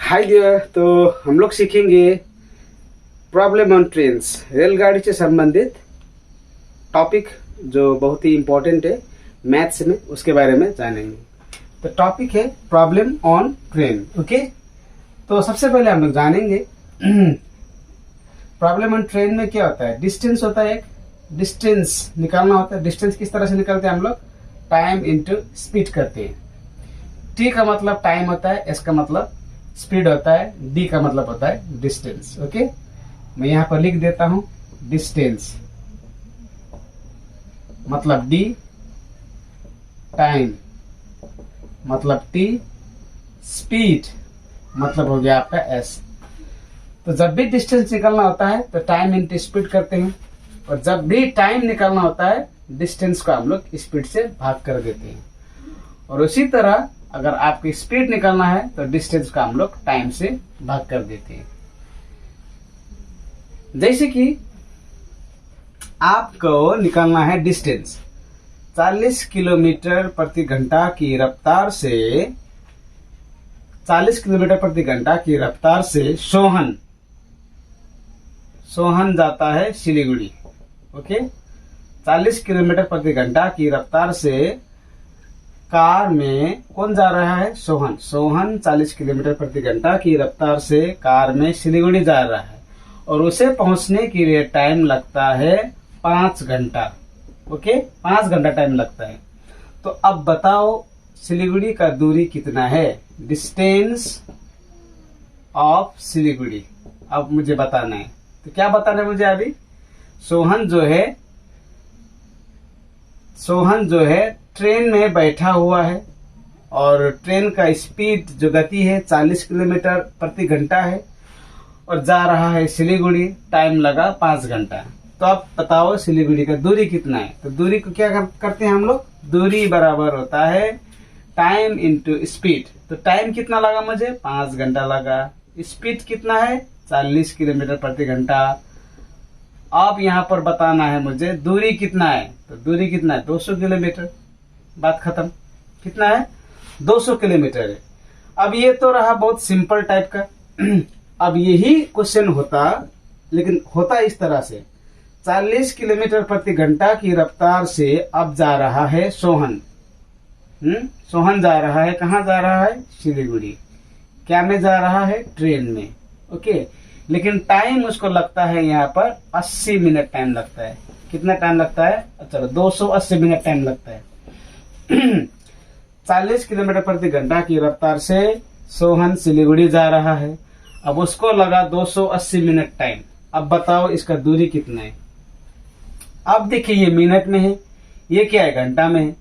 Hi dear. तो हम लोग सीखेंगे प्रॉब्लम ऑन ट्रेन्स, रेलगाड़ी से संबंधित टॉपिक जो बहुत ही इम्पोर्टेंट है मैथ्स में, उसके बारे में जानेंगे। तो टॉपिक है प्रॉब्लम ऑन ट्रेन। ओके, तो सबसे पहले हम लोग जानेंगे प्रॉब्लम ऑन ट्रेन में क्या होता है। डिस्टेंस होता है, एक डिस्टेंस निकालना होता है। डिस्टेंस किस तरह से निकालते हैं हम लोग? टाइम इंटू स्पीड करते हैं। टी का मतलब टाइम होता है, एस का मतलब स्पीड होता है, डी का मतलब होता है डिस्टेंस। ओके, मैं यहां पर लिख देता हूं डिस्टेंस मतलब डी, टाइम मतलब टी, स्पीड मतलब हो गया आपका एस। तो जब भी डिस्टेंस निकालना होता है तो टाइम इंटू स्पीड करते हैं, और जब भी टाइम निकालना होता है डिस्टेंस को हम लोग स्पीड से भाग कर देते हैं। और उसी तरह अगर आपको स्पीड निकालना है तो डिस्टेंस का हम लोग टाइम से भाग कर देते हैं। जैसे कि आपको निकालना है डिस्टेंस 40 किलोमीटर प्रति घंटा की रफ्तार से, 40 किलोमीटर प्रति घंटा की रफ्तार से सोहन जाता है सिलीगुड़ी। ओके, 40 किलोमीटर प्रति घंटा की रफ्तार से कार में कौन जा रहा है? सोहन 40 किलोमीटर प्रति घंटा की रफ्तार से कार में सिलीगुड़ी जा रहा है, और उसे पहुंचने के लिए टाइम लगता है 5 घंटा। ओके, 5 घंटा टाइम लगता है। तो अब बताओ सिलीगुड़ी का दूरी कितना है? डिस्टेंस ऑफ सिलीगुड़ी अब मुझे बताना है। तो क्या बताना है मुझे अभी? सोहन जो है ट्रेन में बैठा हुआ है, और ट्रेन का स्पीड जो गति है 40 किलोमीटर प्रति घंटा है, और जा रहा है सिलीगुड़ी। टाइम लगा 5 घंटा। तो अब बताओ सिलीगुड़ी का दूरी कितना है? तो दूरी को क्या करते हैं हम लोग? दूरी बराबर होता है टाइम इंटू स्पीड। तो टाइम कितना लगा मुझे? 5 घंटा लगा। स्पीड कितना है? 40 किलोमीटर प्रति घंटा। अब यहाँ पर बताना है मुझे दूरी कितना है। तो दूरी कितना है? 200 किलोमीटर। बात खत्म। कितना है? 200 किलोमीटर है। अब ये तो रहा बहुत सिंपल टाइप का। अब यही क्वेश्चन होता, लेकिन होता इस तरह से, 40 किलोमीटर प्रति घंटा की रफ्तार से अब जा रहा है सोहन। सोहन जा रहा है, कहाँ जा रहा है? सिलीगुड़ी। क्या में जा रहा है? ट्रेन में। ओके, लेकिन टाइम उसको लगता है यहाँ पर 80 मिनट टाइम लगता है। कितना टाइम लगता है? चलो 280 मिनट टाइम लगता है। 40 किलोमीटर प्रति घंटा की रफ्तार से सोहन सिलीगुड़ी जा रहा है। अब उसको लगा 280 मिनट टाइम। अब बताओ इसका दूरी कितना है? अब देखिए ये मिनट में है, ये क्या है? घंटा में है।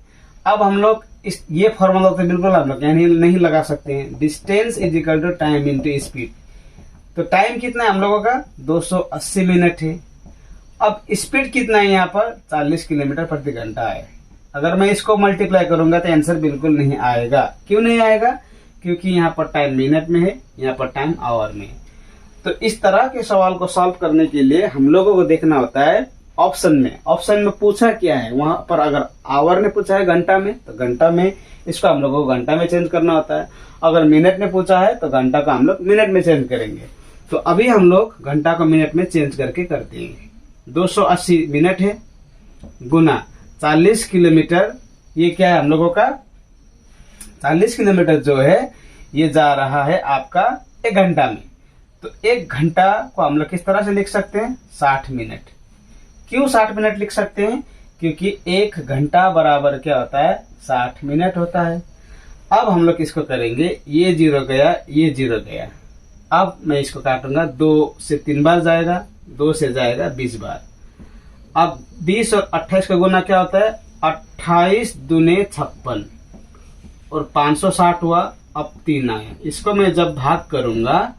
अब हम लोग ये फॉर्मूला तो बिल्कुल हम लोग नहीं लगा सकते हैं। Distance is equal to time into speed. तो टाइम कितना है हम लोगों का? 280 मिनट है। अब स्पीड कितना है यहाँ पर? 40 किलोमीटर प्रति घंटा है। अगर मैं इसको मल्टीप्लाई करूंगा तो आंसर बिल्कुल नहीं आएगा। क्यों नहीं आएगा? क्योंकि यहाँ पर टाइम मिनट में है, यहाँ पर टाइम आवर में है। तो इस तरह के सवाल को सॉल्व करने के लिए हम लोगों को देखना होता है ऑप्शन में पूछा क्या है। वहां पर अगर आवर ने पूछा है घंटा में, तो घंटा में इसको हम लोगों को घंटा में चेंज करना होता है। अगर मिनट में पूछा है तो घंटा को हम लोग मिनट में चेंज करेंगे। तो अभी हम लोग घंटा को मिनट में चेंज करके कर देंगे। 280 मिनट है गुना 40 किलोमीटर, ये क्या है हम लोगों का? 40 किलोमीटर जो है ये जा रहा है आपका 1 घंटा में। तो 1 घंटा को हम लोग किस तरह से लिख सकते हैं? 60 मिनट। क्यों 60 मिनट लिख सकते हैं? क्योंकि 1 घंटा बराबर क्या होता है? 60 मिनट होता है। अब हम लोग इसको करेंगे, ये 0 गया, ये 0 गया। अब मैं इसको काटूंगा, 2 से 3 बार जाएगा, 2 से जाएगा 20 बार। अब 20 और 28 का गुना क्या होता है? 28 दूने 56, और 560 हुआ। अब 3 आया। इसको मैं जब भाग करूंगा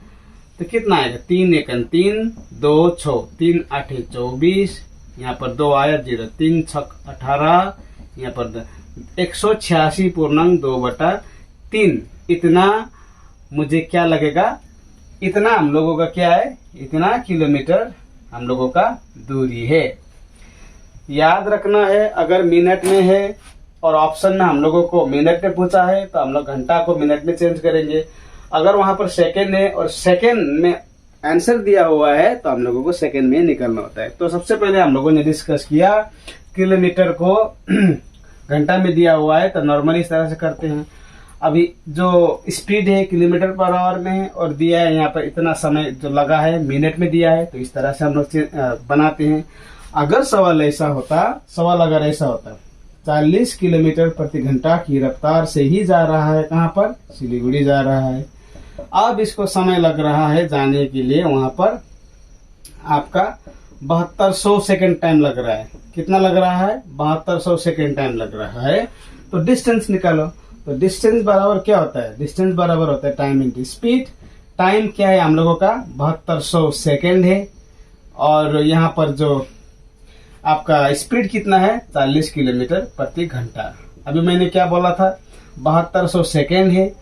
तो कितना आएगा? 3 1 3, 2 6, 3 8 24, यहाँ पर 2 आया 0, 3 6 18, यहाँ पर 186.2/3। इतना मुझे क्या लगेगा? इतना हम लोगों का क्या है? इतना किलोमीटर हम लोगों का दूरी है। याद रखना है, अगर मिनट में है और ऑप्शन में हम लोगों को मिनट में पूछा है तो हम लोग घंटा को मिनट में चेंज करेंगे। अगर वहां पर सेकंड है और सेकंड में आंसर दिया हुआ है तो हम लोगों को सेकंड में निकलना होता है। तो सबसे पहले हम लोगों ने डिस्कस किया किलोमीटर को घंटा में दिया हुआ है तो नॉर्मली इस तरह से करते हैं। अभी जो स्पीड है किलोमीटर पर आवर में है और दिया है यहाँ पर इतना समय जो लगा है मिनट में दिया है, तो इस तरह से हम लोग बनाते हैं। अगर सवाल ऐसा होता 40 किलोमीटर प्रति घंटा की रफ्तार से ही जा रहा है, कहाँ पर, सिलीगुड़ी जा रहा है। अब इसको समय लग रहा है जाने के लिए वहां पर आपका 7200 सेकेंड टाइम लग रहा है। कितना लग रहा है, 7200 सेकेंड टाइम लग रहा है। तो डिस्टेंस निकालो। तो डिस्टेंस बराबर क्या होता है, डिस्टेंस बराबर होता है टाइम इंटू स्पीड। टाइम क्या है हम लोगों का 7200 सेकेंड है और यहाँ पर जो आपका स्पीड कितना है 40 किलोमीटर प्रति घंटा। अभी मैंने क्या बोला था 7200 सेकेंड है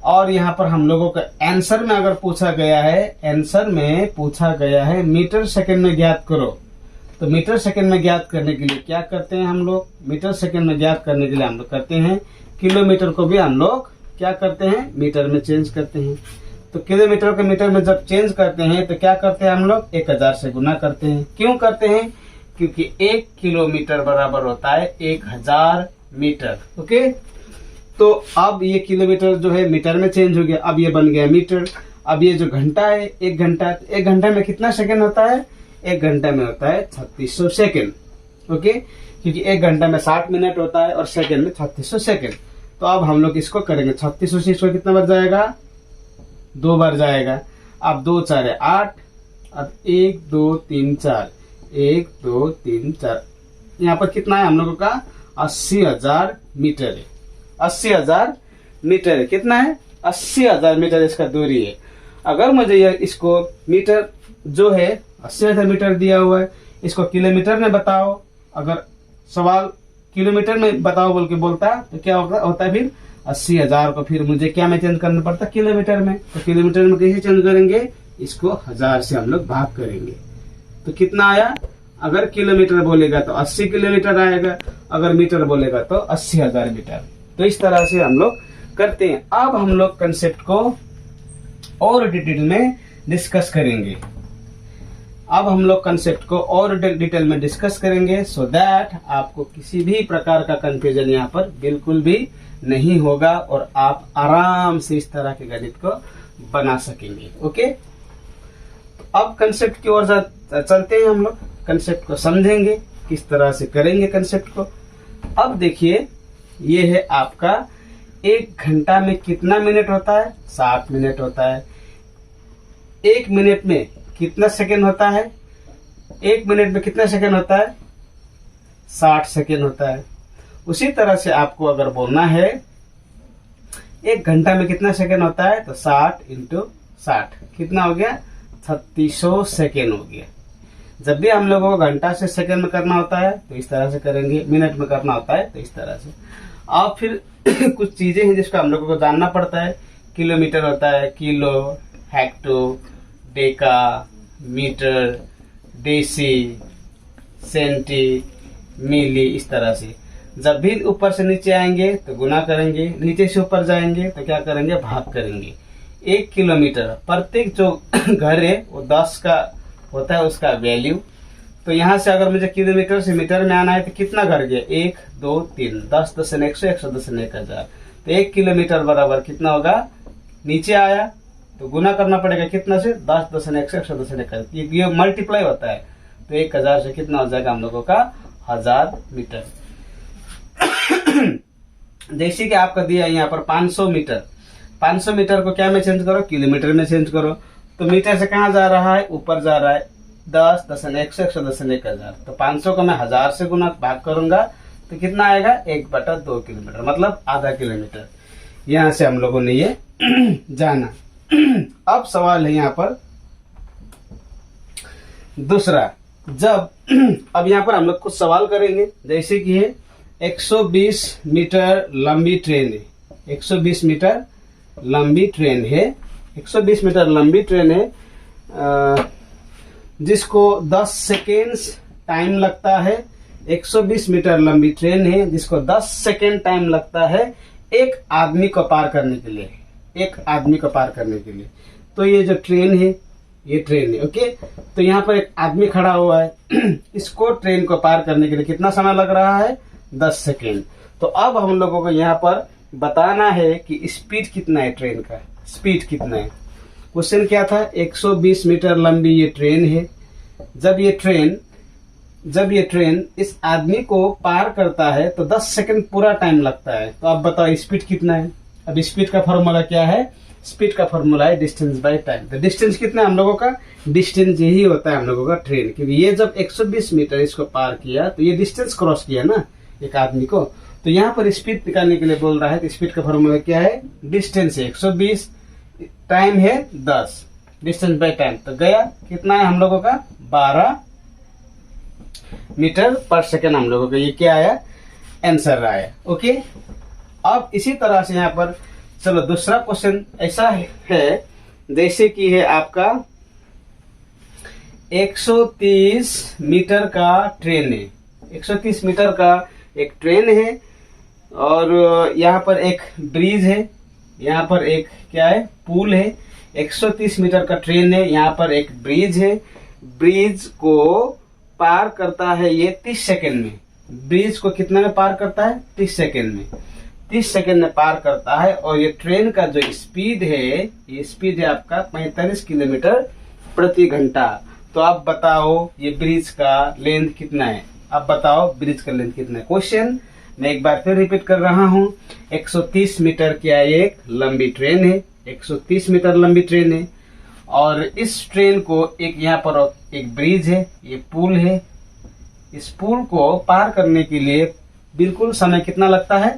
और यहाँ पर हम लोगों का आंसर में अगर पूछा गया है, आंसर में पूछा गया है मीटर सेकेंड में ज्ञात करो। तो मीटर सेकेंड में ज्ञात करने के लिए क्या करते हैं हम लोग, मीटर सेकेंड में ज्ञात करने के लिए हम लोग करते हैं किलोमीटर को भी हम लोग क्या करते हैं मीटर में चेंज करते हैं। तो किलोमीटर को मीटर में जब चेंज करते हैं तो क्या करते हैं हम लोग 1000 से गुना करते हैं। क्यों करते हैं, क्योंकि 1 किलोमीटर बराबर होता है 1000 मीटर। ओके, तो अब ये किलोमीटर जो है मीटर में चेंज हो गया, अब ये बन गया मीटर। अब ये जो घंटा है 1 घंटा, 1 घंटे में कितना सेकंड होता है, 1 घंटे में होता है 3600 सेकंड। ओके, क्योंकि 1 घंटा में 60 मिनट होता है और सेकंड में 3600 सेकंड। तो अब हम लोग इसको करेंगे 3600 से इसको कितना बार जाएगा, 2 बार जाएगा। अब 2 4 है 8, अब 1 2 3 4, 1 2 3 4, यहाँ पर कितना है हम लोगों का 80,000 मीटर है। 80,000 मीटर है, कितना है 80,000 मीटर इसका दूरी है। अगर मुझे ये इसको मीटर जो है 80,000 मीटर दिया हुआ है, इसको किलोमीटर में बताओ, अगर सवाल किलोमीटर में बताओ बोल के बोलता तो क्या होता है फिर 80,000 को फिर मुझे क्या में चेंज करना पड़ता किलोमीटर में। तो किलोमीटर में कैसे चेंज करेंगे, इसको 1000 से हम लोग भाग करेंगे तो कितना आया। अगर किलोमीटर बोलेगा तो 80 किलोमीटर आएगा, अगर मीटर बोलेगा तो 80,000 मीटर। तो इस तरह से हम लोग करते हैं। अब हम लोग कंसेप्ट को और डिटेल में डिस्कस करेंगे। अब हम लोग कंसेप्ट को और डिटेल में डिस्कस करेंगे सो दैट आपको किसी भी प्रकार का कंफ्यूजन यहाँ पर बिल्कुल भी नहीं होगा और आप आराम से इस तरह के गणित को बना सकेंगे। ओके, अब कंसेप्ट की ओर चलते हैं। हम लोग कंसेप्ट को समझेंगे, किस तरह से करेंगे कंसेप्ट को। अब देखिए, ये है आपका 1 घंटा में कितना मिनट होता है, 60 मिनट होता है। 1 मिनट में कितना सेकेंड होता है, 1 मिनट में कितना सेकेंड होता है, 60 सेकेंड होता है। उसी तरह से आपको अगर बोलना है 1 घंटा में कितना सेकेंड होता है, तो 60 × 60 कितना हो गया, 3600 सेकेंड हो गया। जब भी हम लोगों को घंटा से सेकेंड में करना होता है तो इस तरह से करेंगे, मिनट में करना होता है तो इस तरह से। अब फिर कुछ चीजें हैं जिसको हम लोगों को जानना पड़ता है। किलोमीटर होता है kilo, hecto, deca, metre, deci, centi, milli, इस तरह से। जब भी ऊपर से नीचे आएंगे तो गुना करेंगे, नीचे से ऊपर जाएंगे तो क्या करेंगे, भाग करेंगे। 1 किलोमीटर प्रत्येक जो घर है वो 10 का होता है उसका वैल्यू। तो यहाँ से अगर मुझे किलोमीटर से मीटर में आना है तो कितना घर गया, 1 2 3, 10 10 100, 100 10 1000। तो 1 किलोमीटर बराबर कितना होगा, नीचे आया तो गुना करना पड़ेगा कितना से, 10 10 100, 100 10 1000। ये मल्टीप्लाई होता है तो 1000 से कितना हो जाएगा हम लोगों का 1000 मीटर। जैसे कि आपका दिया यहाँ पर 500 मीटर, 500 मीटर को क्या में चेंज करो, किलोमीटर में चेंज करो। तो मीटर से कहाँ जा रहा है, ऊपर जा रहा है, 10 10 100, 100 10 1000। तो 500 को मैं 1000 से गुना भाग करूंगा तो कितना आएगा, 1/2 किलोमीटर, मतलब आधा किलोमीटर। यहाँ से हम लोगों ने ये जाना। अब सवाल है यहाँ पर दूसरा, जब अब यहाँ पर हम लोग कुछ सवाल करेंगे। जैसे कि है 120 मीटर लंबी ट्रेन है, 120 मीटर लंबी ट्रेन है, 120 मीटर लंबी ट्रेन है जिसको 10 सेकेंड्स टाइम लगता है। 120 मीटर लंबी ट्रेन है जिसको 10 सेकेंड टाइम लगता है एक आदमी को पार करने के लिए। एक आदमी को पार करने के लिए। तो ये जो ट्रेन है, ये ट्रेन है, ओके। तो यहाँ पर एक आदमी खड़ा हुआ है इसको ट्रेन को पार करने के लिए कितना समय लग रहा है? 10 सेकेंड। तो अब हम लोगों को यहाँ पर बताना है कि स्पीड कितना है, ट्रेन का स्पीड कितना है। क्वेश्चन क्या था? 120 मीटर लंबी ये ट्रेन है। जब ये ट्रेन इस आदमी को पार करता है तो 10 सेकंड पूरा टाइम लगता है। तो अब बताओ स्पीड कितना है? अब स्पीड का फॉर्मूला क्या है? स्पीड का फॉर्मूला है डिस्टेंस बाय टाइम। तो डिस्टेंस कितना है हम लोगों का? डिस्टेंस यही होता है हम लोगों का ट्रेन, क्योंकि ये जब 120 मीटर इसको पार किया तो ये डिस्टेंस क्रॉस किया ना एक आदमी को। तो यहाँ पर स्पीड निकालने के लिए बोल रहा है। तो स्पीड का फॉर्मूला क्या है? डिस्टेंस है 120, टाइम है 10, डिस्टेंस बाय टाइम। तो गया कितना है हम लोगों का? 12 मीटर पर सेकेंड हम लोगों का ये क्या आया? आंसर आया, ओके। अब इसी तरह से यहाँ पर चलो दूसरा क्वेश्चन ऐसा है, जैसे कि है आपका 130 मीटर का ट्रेन है। 130 मीटर का एक ट्रेन है और यहाँ पर एक ब्रिज है, यहाँ पर एक क्या है? पुल है। 130 मीटर का ट्रेन है, यहाँ पर एक ब्रिज है। ब्रिज को पार करता है ये 30 सेकेंड में। ब्रिज को कितने में पार करता है? 30 सेकेंड में। 30 सेकेंड में पार करता है। और ये ट्रेन का जो स्पीड है, ये स्पीड है आपका 45 किलोमीटर प्रति घंटा। तो आप बताओ ये ब्रिज का लेंथ कितना है? आप बताओ ब्रिज का लेंथ कितना है? क्वेश्चन मैं एक बार फिर रिपीट कर रहा हूँ। 130 मीटर की एक लंबी ट्रेन है, 130 मीटर लंबी ट्रेन है। और इस ट्रेन को एक यहाँ पर एक ब्रिज है, ये पुल है। इस पुल को पार करने के लिए बिल्कुल समय कितना लगता है?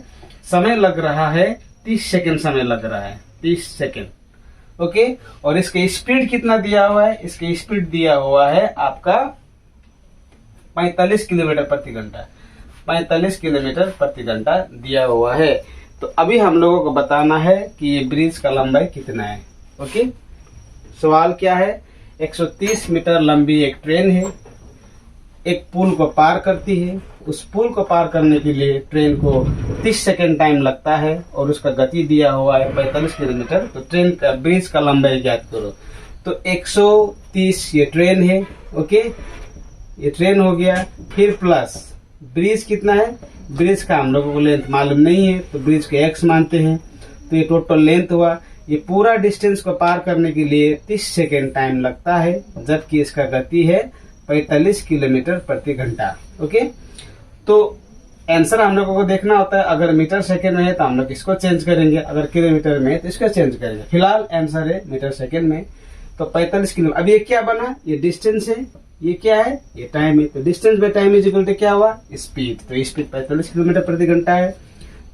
समय लग रहा है 30 सेकेंड समय लग रहा है, 30 सेकेंड, ओके। और इसके स्पीड कितना दिया हुआ है? इसके स्पीड दिया हुआ है आपका 45 किलोमीटर प्रति घंटा। 45 किलोमीटर प्रति घंटा दिया हुआ है। तो अभी हम लोगों को बताना है कि ये ब्रिज का लंबाई कितना है, ओके। सवाल क्या है? 130 मीटर लंबी एक ट्रेन है, एक पुल को पार करती है। उस पुल को पार करने के लिए ट्रेन को 30 सेकेंड टाइम लगता है और उसका गति दिया हुआ है 45 किलोमीटर। तो ट्रेन का ब्रिज का लंबाई ज्ञात करो। तो 130 ये ट्रेन है, ओके, ये ट्रेन हो गया। फिर प्लस ब्रिज कितना है? ब्रिज का हम लोगों को लेंथ मालूम नहीं है, तो ब्रिज के x मानते हैं। तो ये टोटल लेंथ हुआ। ये पूरा डिस्टेंस को पार करने के लिए 30 सेकेंड टाइम लगता है, जबकि इसका गति है 45 किलोमीटर प्रति घंटा, ओके। तो आंसर हम लोगों को देखना होता है। अगर मीटर सेकेंड में है तो हम लोग इसको चेंज करेंगे, अगर किलोमीटर में है तो इसको चेंज करेंगे। फिलहाल आंसर है मीटर सेकेंड में। तो 45 किलोमीटर। अब ये क्या बना? ये डिस्टेंस है, ये क्या है? ये टाइम है। तो distance by time is equal to क्या हुआ? स्पीड। तो स्पीड 45 किलोमीटर प्रति घंटा है।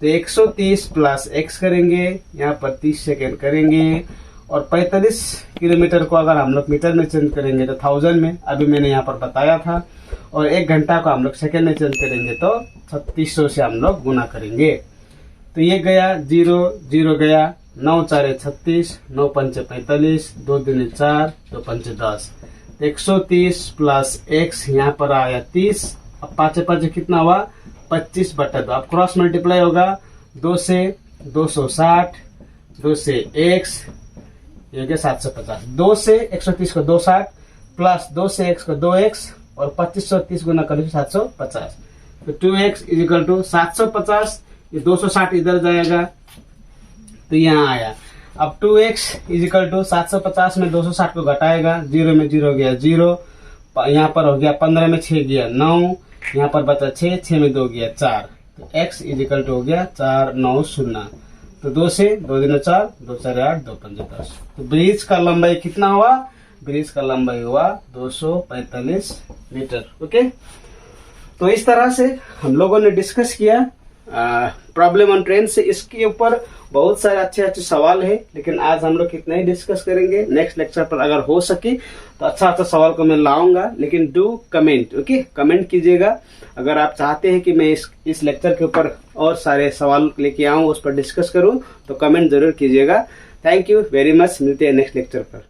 तो 130 प्लस x करेंगे, यहाँ पर 30 सेकेंड करेंगे। और 45 किलोमीटर को अगर हम लोग मीटर में चेंज करेंगे तो 1000 में, अभी मैंने यहाँ पर बताया था। और 1 घंटा को हम लोग सेकेंड में चेंज करेंगे तो 3600 से हम लोग गुना करेंगे। तो ये गया 0 0 गया, 9 4 36, 9 5 45, 2 दूनी 4, 2 5 10। 130 प्लस x यहाँ पर आया 30। अब 5 5 कितना हुआ? 25/2। अब क्रॉस मल्टीप्लाई होगा 2 से 260, 2 से x, ये हो गया 750। 2 से 130 को 260 प्लस 2 से x को 2x और 2530 गुना करें 750। तो 2x इज इक्वल टू 750। ये 260 इधर जाएगा तो यहाँ आया। अब 2x इज इक्वल टू 750 में 260 को घटाएगा, 0 में 0 गया 0, यहाँ पर हो गया 15 में 6 गया 9, यहाँ पर बचा 6, 6 में 2 गया 4। तो x इज इक्वल टू हो गया 490। तो 2 से 2 दूनी 4, 2 4 8, 2 5 10। तो ब्रिज का लंबाई कितना हुआ? ब्रिज का लंबाई हुआ 245 मीटर, ओके। तो इस तरह से हम लोगों ने डिस्कस किया प्रॉब्लम ऑन ट्रेन से। इसके ऊपर बहुत सारे अच्छे अच्छे सवाल है, लेकिन आज हम लोग कितना ही डिस्कस करेंगे। नेक्स्ट लेक्चर पर अगर हो सके तो अच्छा सवाल को मैं लाऊंगा, लेकिन डू कमेंट, ओके। कमेंट कीजिएगा अगर आप चाहते हैं कि मैं इस लेक्चर के ऊपर और सारे सवाल लेके आऊं, उस पर डिस्कस करूं, तो कमेंट जरूर कीजिएगा। Thank you very much. मिलते हैं नेक्स्ट लेक्चर पर।